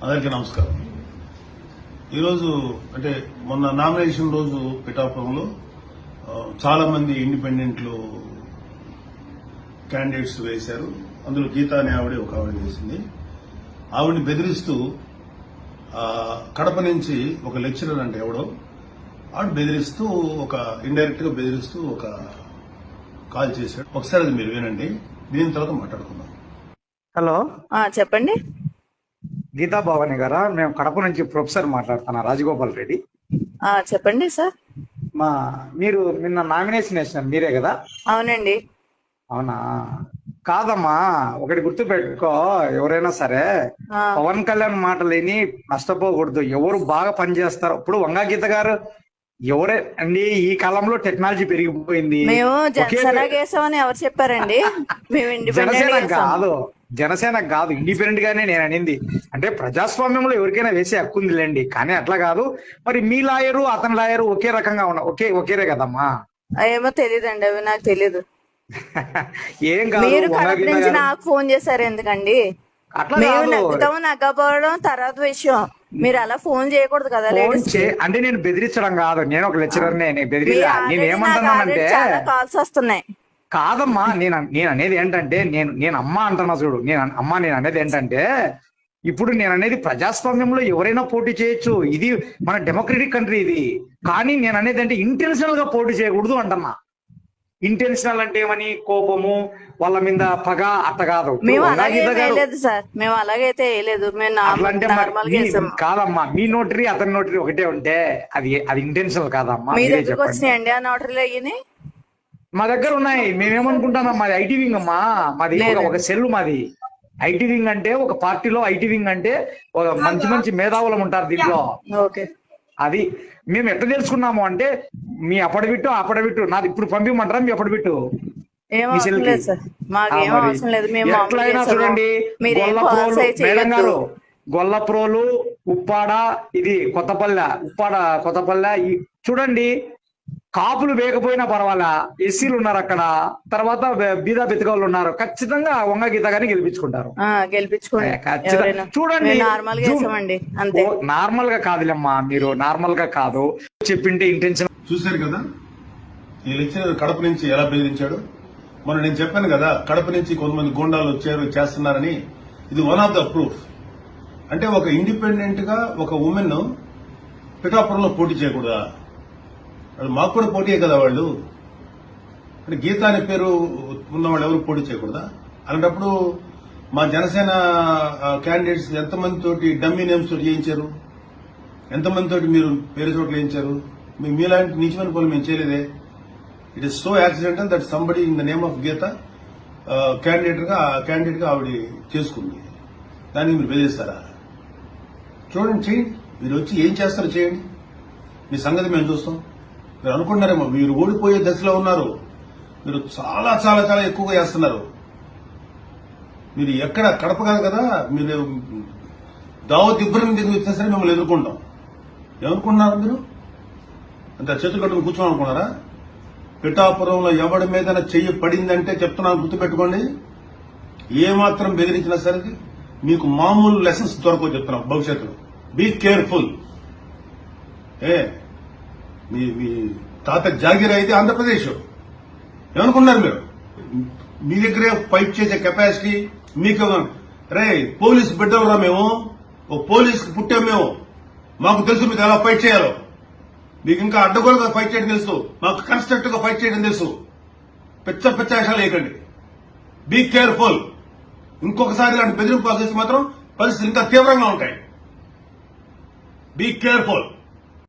అందరికీ నమస్కారం. ఈరోజు అంటే మొన్న నామినేషన్ రోజు పిఠాపురంలో చాలా మంది ఇండిపెండెంట్లు క్యాండిడేట్స్ వేశారు. అందులో గీత అనే ఆవిడ ఒక ఆవిడ వేసింది. ఆవిడని బెదిరిస్తూ కడప నుంచి ఒక లెక్చరర్ అంటే ఎవడో ఆవిడ బెదిరిస్తూ ఒక ఇండైరెక్ట్ గా బెదిరిస్తూ ఒక కాల్ చేశాడు. ఒకసారి అది మీరు వినండి, దీని తర్వాత మాట్లాడుకుందాం. హలో, చెప్పండి. గీతా భవాని గారా? మేము కడప నుంచి ప్రొఫెసర్ మాట్లాడుతున్నా, రాజగోపాల్ రెడ్డి. చెప్పండి సార్. మీరు నిన్న నామినేషన్ వేసినారు, మీరే కదా? అవునండి. అవునా? కాదమ్మా, ఒకటి గుర్తు పెట్టుకో, ఎవరైనా సరే పవన్ కళ్యాణ్ మాటలు విని నష్టపోకూడదు. ఎవరు బాగా పనిచేస్తారు, ఇప్పుడు వంగా గీత గారు ఎవరే అండి? ఈ కాలంలో టెక్నాలజీ పెరిగిపోయింది. మేము జనసేన వేసామని ఎవరు చెప్పారండి? జనసేన కాదు, ఇండిపెండెంట్ గానే నేను అనింది. అంటే ప్రజాస్వామ్యంలో ఎవరికైనా వేసే హక్కు ఉందిలేండి, కానీ అట్లా కాదు. మరి మీ లాయరు అతని లాయరు ఒకే రకంగా ఒకేరే కదమ్మా? ఏమో తెలియదండి, అవి నాకు తెలీదు. ఏం కాదు. మీరు కడప నుంచి నాకు ఫోన్ చేశారు ఎందుకండి? మేము నగ్గుతాము నగ్గపోవడం తర్వాత విషయం. మీరు అలా ఫోన్ చేయకూడదు కదా. అంటే నేను బెదిరించడం కాదు, నేను ఒక లెక్చరర్. నేను ఏమంటున్నానంటే కాల్స్ వస్తున్నాయి. కాదమ్మా, నేను అనేది ఏంటంటే నేను అమ్మ అంటున్నా చూడు. నేను అనేది ఏంటంటే, ఇప్పుడు నేను అనేది ప్రజాస్వామ్యంలో ఎవరైనా పోటీ చేయొచ్చు, ఇది మన డెమోక్రటిక్ కంట్రీ ఇది. కానీ నేను అనేది అంటే ఇంటెన్షనల్ గా పోటీ చేయకూడదు అంటున్నా. ఇంటెన్షనల్ అంటే ఏమని, కోపము, వాళ్ళ మీద పగ, అట్ట కాదు. మేము అలాగైతే కాదమ్మా, మీ నోటరీ అతని నోటరీ ఒకటే ఉంటే అది ఇంటెన్షనల్ కాదమ్మా. వచ్చినాయండి ఆ నోటరీలు అయ్యి మా దగ్గర ఉన్నాయి. మేమేమనుకుంటామా, మాది ఐటీ వింగ్ అమ్మా. మాది ఒక సెల్. మాది ఐటీ వింగ్ అంటే ఒక పార్టీలో ఐటీ వింగ్ అంటే ఒక మంచి మేధావులం ఉంటారు దీంట్లో. అది మేము ఎట్లా తెలుసుకున్నాము అంటే, మీ అప్పడబిట్టు నాది ఇప్పుడు పంపించమంటారా? మీ అప్పడబిట్టు ఎట్లయినా చూడండి. మేడం గారు, గొల్లప్రోలు, ఉప్పాడ, ఇది కొత్తపల్లె చూడండి. కాపులు వేయకపోయినా పర్వాలా, ఎస్సీలు ఉన్నారు అక్కడ, తర్వాత బీదా బెతకవాళ్ళు ఉన్నారు. ఖచ్చితంగా వంగ గీత గారిని గెలిపించుకుంటారు. చూడండి, నార్మల్ గా కాదులేమ్మా, మీరు నార్మల్ గా కాదు చెప్పింటే ఇంటెన్షన్. చూశారు కదా ఈ లెక్చరర్ కడప నుంచి ఎలా బెదిరించాడు. మొన్న నేను చెప్పాను కదా, కడప నుంచి కొంతమంది గూండాలు వచ్చారు చేస్తున్నారని. ఇది వన్ ఆఫ్ ద ప్రూఫ్. అంటే ఒక ఇండిపెండెంట్ గా ఒక ఉమెన్ పిఠాపురంలో పోటీ చేయకూడదా? మాకు కూడా పోటీయే కదా వాళ్ళు. అంటే గీత అనే పేరు ఉన్నవాళ్ళు ఎవరు పోటీ చేయకూడదా? అలాంటప్పుడు మా జనసేన క్యాండిడేట్స్ ఎంతమంది తోటి డమ్మీ నేమ్స్ తోటి చేయించారు, ఎంతమంది తోటి మీరు పేరు చోట్ల చేయించారు? మీలాంటి నీచమైన పనులు మేము చేయలేదే. It is so accidental that somebody in the name of Geetha candidate గా ఆవిడ చేసుకుంది. దానికి మీరు బెదిరిస్తారా? చూడండి, చేయండి. మీరు వచ్చి ఏం చేస్తారో చేయండి. మీ సంగతి మేము చూస్తాం. మీరు అనుకుంటున్నారేమో మీరు ఓడిపోయే దశలో ఉన్నారు. మీరు చాలా చాలా చాలా ఎక్కువగా చేస్తున్నారు. మీరు ఎక్కడ కడప కాదు కదా, మీరు దావత్ ఇబ్బంది దగ్గర వచ్చినా సరే మిమ్మల్ని ఎదుర్కొంటాం. ఏమనుకుంటున్నారు మీరు? అంత చేతులు కట్టుకుని కూర్చోమనుకున్నారా? పిఠాపురంలో ఎవడి మీద చెయ్యి పడిందంటే చెప్తున్నాను, గుర్తుపెట్టుకోండి. ఏమాత్రం బెదిరించినా సరే మీకు మామూలు లెసన్స్ దొరకవు చెప్తున్నాం భవిష్యత్తులో. Be careful. మీ తాత జాగిర్ అయితే ఆంధ్రప్రదేశ్. ఏమనుకున్నారు మీరు? మీ దగ్గరే ఫైట్ చేసే కెపాసిటీ మీకు. రే పోలీసు బిడ్డలరా మేము, ఓ పోలీసుకి పుట్టాం మేము. మాకు తెలుసు మీకు ఎలా ఫైట్ చేయాలో. మీకు ఇంకా అడ్డగోలుగా ఫైట్ చేయడం తెలుసు, మాకు కన్స్ట్రక్టివ్ గా ఫైట్ చేయడం తెలుసు. పిచ్చ వేషాలు వేయకండి. Be careful. ఇంకొకసారి ఇలాంటి బెదిరింపు చేస్తే మాత్రం పరిస్థితులు ఇంకా తీవ్రంగా ఉంటాయి. Be careful.